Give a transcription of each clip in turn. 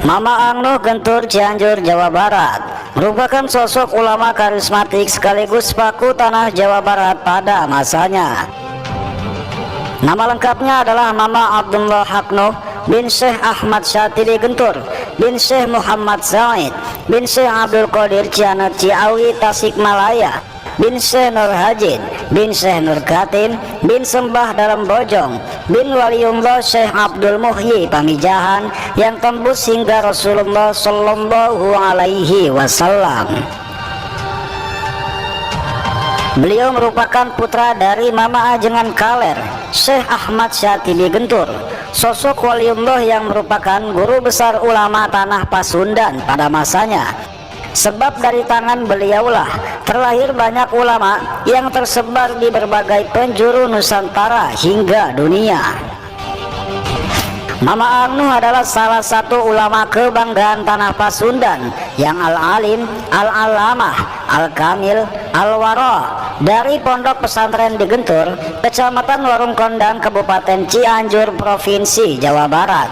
Mama Angnuh Gentur, Cianjur, Jawa Barat, merupakan sosok ulama karismatik sekaligus paku tanah Jawa Barat pada masanya. Nama lengkapnya adalah Mama Abdullah Haknuh bin Syekh Ahmad Syatili Gentur bin Syekh Muhammad Said bin Syekh Abdul Qadir Cianet Ciawi Tasikmalaya bin Syekh Nur Hajin bin Syekh Nur Katin bin Sembah Dalam Bojong bin Waliullah Syekh Abdul Muhyi Pamijahan yang tembus hingga Rasulullah Shallallahu Alaihi Wasallam. Beliau merupakan putra dari Mama Ajengan Kaler, Syekh Ahmad Syatili Gentur, sosok waliullah yang merupakan guru besar ulama tanah Pasundan pada masanya. Sebab dari tangan beliaulah terlahir banyak ulama yang tersebar di berbagai penjuru Nusantara hingga dunia. Mama Angnuh adalah salah satu ulama kebanggaan tanah Pasundan yang al-alim, al-alamah, al-kamil, al-wara dari Pondok Pesantren di Gentur, Kecamatan Warung Kondang, Kabupaten Cianjur, Provinsi Jawa Barat.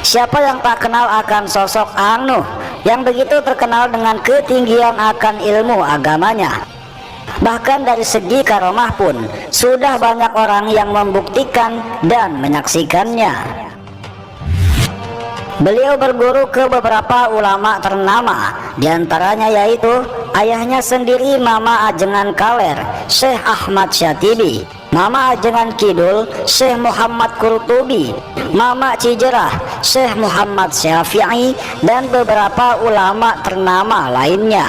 Siapa yang tak kenal akan sosok Angnuh yang begitu terkenal dengan ketinggian akan ilmu agamanya? Bahkan dari segi karomah pun sudah banyak orang yang membuktikan dan menyaksikannya. Beliau berguru ke beberapa ulama ternama, diantaranya yaitu ayahnya sendiri Mama Ajengan Kaler, Syekh Ahmad Syatili, Mama Ajengan Kidul, Syekh Muhammad Qurtubi, Mama Cijerah, Syekh Muhammad Syafi'i, dan beberapa ulama ternama lainnya.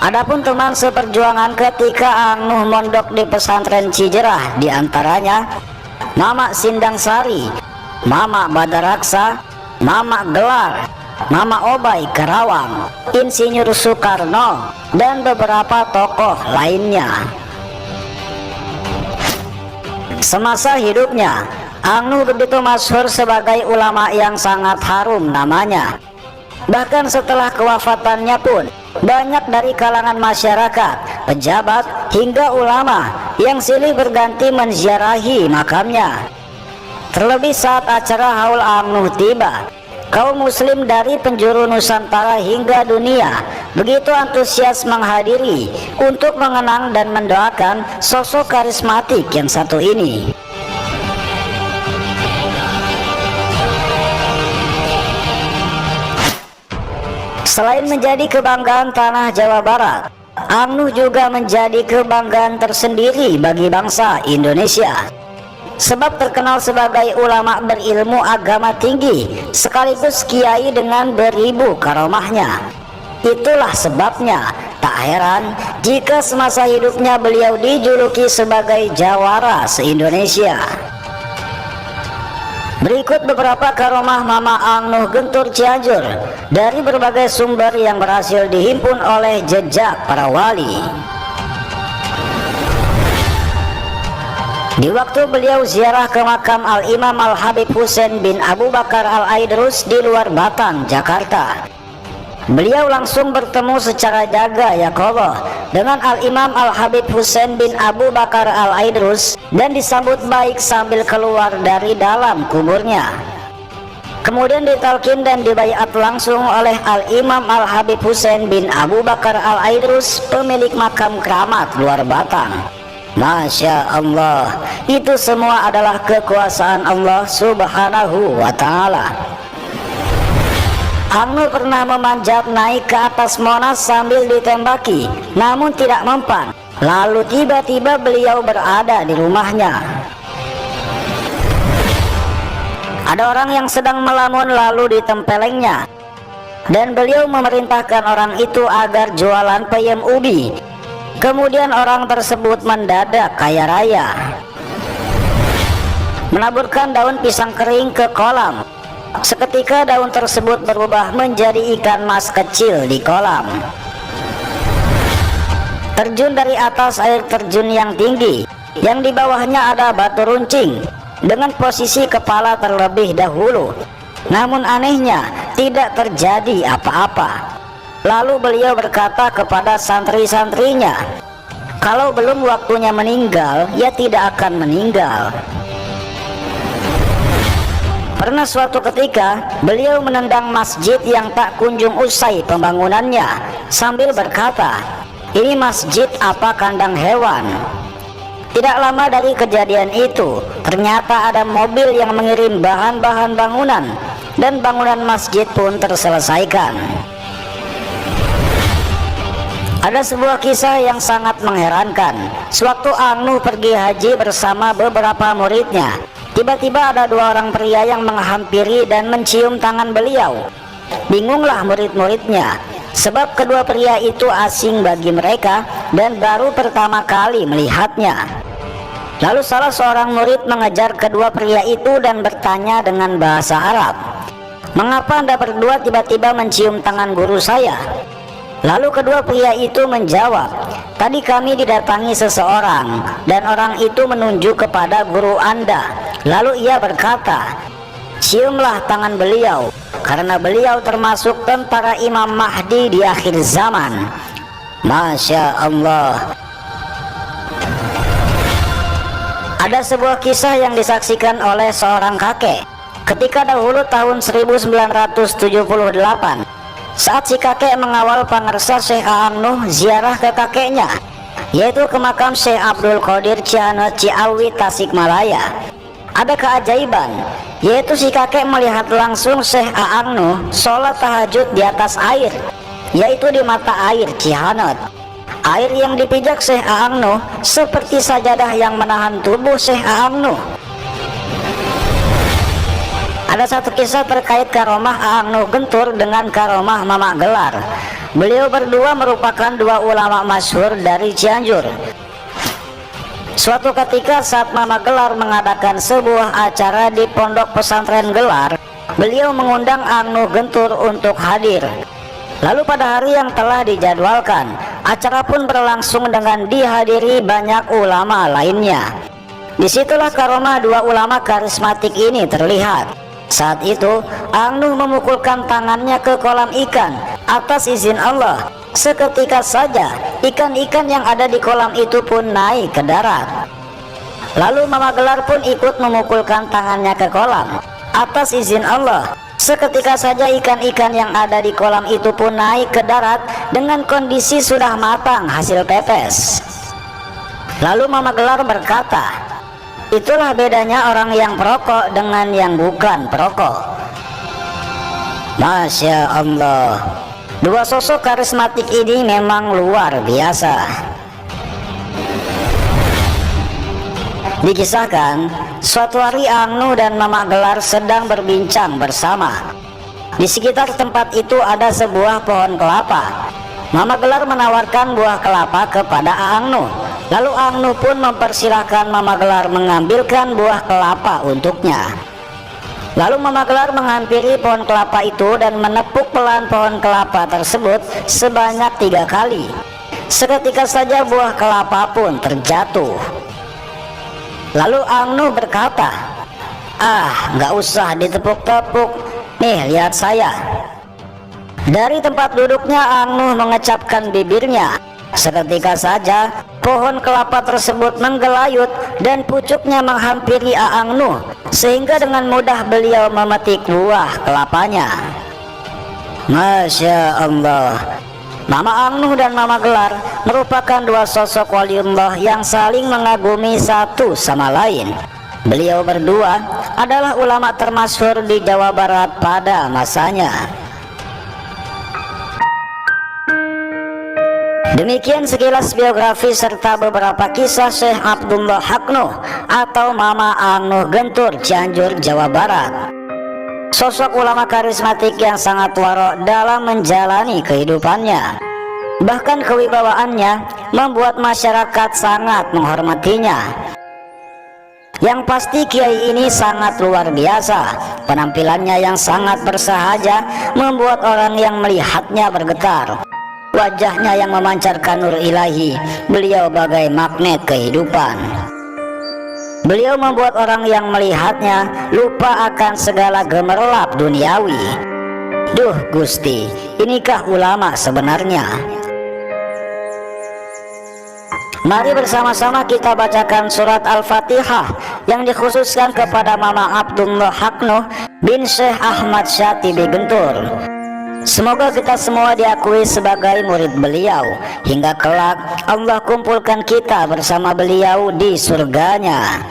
Adapun teman seperjuangan ketika Angnuh mondok di pesantren Cijerah, diantaranya Mama Sindang Sari, Mama Badaraksa, Mama Gelar, Mama Obay Karawang, Insinyur Soekarno, dan beberapa tokoh lainnya. Semasa hidupnya, Angnuh begitu masyhur sebagai ulama yang sangat harum namanya. Bahkan setelah kewafatannya pun banyak dari kalangan masyarakat, pejabat, hingga ulama yang silih berganti menziarahi makamnya. Terlebih saat acara Haul Angnuh tiba, kaum muslim dari penjuru Nusantara hingga dunia begitu antusias menghadiri untuk mengenang dan mendoakan sosok karismatik yang satu ini. Selain menjadi kebanggaan tanah Jawa Barat, Angnuh juga menjadi kebanggaan tersendiri bagi bangsa Indonesia. Sebab terkenal sebagai ulama berilmu agama tinggi, sekaligus kiai dengan beribu karomahnya. Itulah sebabnya tak heran jika semasa hidupnya beliau dijuluki sebagai jawara se-Indonesia. Berikut beberapa karomah Mama Angnuh Gentur Cianjur dari berbagai sumber yang berhasil dihimpun oleh jejak para wali. Di waktu beliau ziarah ke makam Al-Imam Al-Habib Husain bin Abu Bakar Al-Aidrus di luar Batang, Jakarta, beliau langsung bertemu secara jaga yakollah dengan Al-Imam Al-Habib Husain bin Abu Bakar Al-Aidrus dan disambut baik sambil keluar dari dalam kuburnya. Kemudian ditalkin dan dibaiat langsung oleh Al-Imam Al-Habib Husain bin Abu Bakar Al-Aidrus, pemilik makam keramat luar Batang. Masya Allah, itu semua adalah kekuasaan Allah Subhanahu wa Ta'ala. Angnuh pernah memanjat naik ke atas Monas sambil ditembaki, namun tidak mempan. Lalu tiba-tiba beliau berada di rumahnya. Ada orang yang sedang melamun lalu ditempelengnya, dan beliau memerintahkan orang itu agar jualan peyem ubi. Kemudian orang tersebut mendadak kaya raya, menaburkan daun pisang kering ke kolam. Seketika daun tersebut berubah menjadi ikan mas kecil di kolam. Terjun dari atas air terjun yang tinggi, yang di bawahnya ada batu runcing, dengan posisi kepala terlebih dahulu. Namun anehnya tidak terjadi apa-apa. Lalu beliau berkata kepada santri-santrinya, kalau belum waktunya meninggal, ya tidak akan meninggal. Pernah suatu ketika beliau menendang masjid yang tak kunjung usai pembangunannya sambil berkata, "Ini masjid apa kandang hewan?" Tidak lama dari kejadian itu, ternyata ada mobil yang mengirim bahan-bahan bangunan dan bangunan masjid pun terselesaikan. Ada sebuah kisah yang sangat mengherankan. Sewaktu Ang Nuh pergi haji bersama beberapa muridnya, tiba-tiba ada dua orang pria yang menghampiri dan mencium tangan beliau. Bingunglah murid-muridnya, sebab kedua pria itu asing bagi mereka dan baru pertama kali melihatnya. Lalu salah seorang murid mengejar kedua pria itu dan bertanya dengan bahasa Arab, "Mengapa Anda berdua tiba-tiba mencium tangan guru saya?" Lalu kedua pria itu menjawab, "Tadi kami didatangi seseorang dan orang itu menunjuk kepada guru Anda. Lalu ia berkata, 'Ciumlah tangan beliau, karena beliau termasuk tentara Imam Mahdi di akhir zaman.'" Masya Allah. Ada sebuah kisah yang disaksikan oleh seorang kakek ketika dahulu tahun 1978, saat si kakek mengawal pangarsa Syekh Ang Nuh ziarah ke kakeknya, yaitu ke makam Syekh Abdul Qadir Cianut Ciawi, Tasikmalaya. Ada keajaiban, yaitu si kakek melihat langsung Syekh Ang Nuh sholat tahajud di atas air, yaitu di mata air Cihanut. Air yang dipijak Syekh Ang Nuh seperti sajadah yang menahan tubuh Syekh Ang Nuh. Ada satu kisah terkait karomah Ang Nuh Gentur dengan karomah Mamak Gelar. Beliau berdua merupakan dua ulama masyhur dari Cianjur. Suatu ketika saat Mamak Gelar mengadakan sebuah acara di pondok pesantren Gelar, beliau mengundang Ang Nuh Gentur untuk hadir. Lalu pada hari yang telah dijadwalkan, acara pun berlangsung dengan dihadiri banyak ulama lainnya. Disitulah karomah dua ulama karismatik ini terlihat. Saat itu Ang Nuh memukulkan tangannya ke kolam ikan atas izin Allah. Seketika saja ikan-ikan yang ada di kolam itu pun naik ke darat. Lalu Mamak Gelar pun ikut memukulkan tangannya ke kolam atas izin Allah. Seketika saja ikan-ikan yang ada di kolam itu pun naik ke darat dengan kondisi sudah matang hasil pepes. Lalu Mamak Gelar berkata, "Itulah bedanya orang yang perokok dengan yang bukan perokok." Masya Allah. Dua sosok karismatik ini memang luar biasa. Dikisahkan, suatu hari Ang Nuh dan Mamak Gelar sedang berbincang bersama. Di sekitar tempat itu ada sebuah pohon kelapa. Mamak Gelar menawarkan buah kelapa kepada Ang Nuh. Lalu Ang Nuh pun mempersilahkan Mamak Gelar mengambilkan buah kelapa untuknya. Lalu Mamak Gelar menghampiri pohon kelapa itu dan menepuk pelan pohon kelapa tersebut sebanyak 3 kali. Seketika saja buah kelapa pun terjatuh. Lalu Ang Nuh berkata, nggak usah ditepuk-tepuk, nih lihat saya." Dari tempat duduknya Ang Nuh mengecapkan bibirnya. Seketika saja pohon kelapa tersebut menggelayut dan pucuknya menghampiri Ang Nuh, sehingga dengan mudah beliau memetik buah kelapanya. Masya Allah. Mama Ang Nuh dan Mama Gelar merupakan dua sosok waliullah yang saling mengagumi satu sama lain. Beliau berdua adalah ulama termasyhur di Jawa Barat pada masanya. Demikian sekilas biografi serta beberapa kisah Syekh Abdullah Haq Nuh atau Mama Ang Nuh Gentur, Cianjur, Jawa Barat. Sosok ulama karismatik yang sangat warok dalam menjalani kehidupannya. Bahkan kewibawaannya membuat masyarakat sangat menghormatinya. Yang pasti kiai ini sangat luar biasa. Penampilannya yang sangat bersahaja membuat orang yang melihatnya bergetar. Wajahnya yang memancarkan nur ilahi, beliau bagai magnet kehidupan. Beliau membuat orang yang melihatnya lupa akan segala gemerlap duniawi. Duh Gusti, inikah ulama sebenarnya? Mari bersama-sama kita bacakan surat Al-Fatihah yang dikhususkan kepada Mama Abdullah Haknuh bin Syekh Ahmad Syatibi Gentur. Semoga kita semua diakui sebagai murid beliau hingga kelak Allah kumpulkan kita bersama beliau di surganya.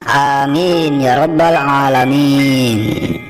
Amin ya rabbal alamin.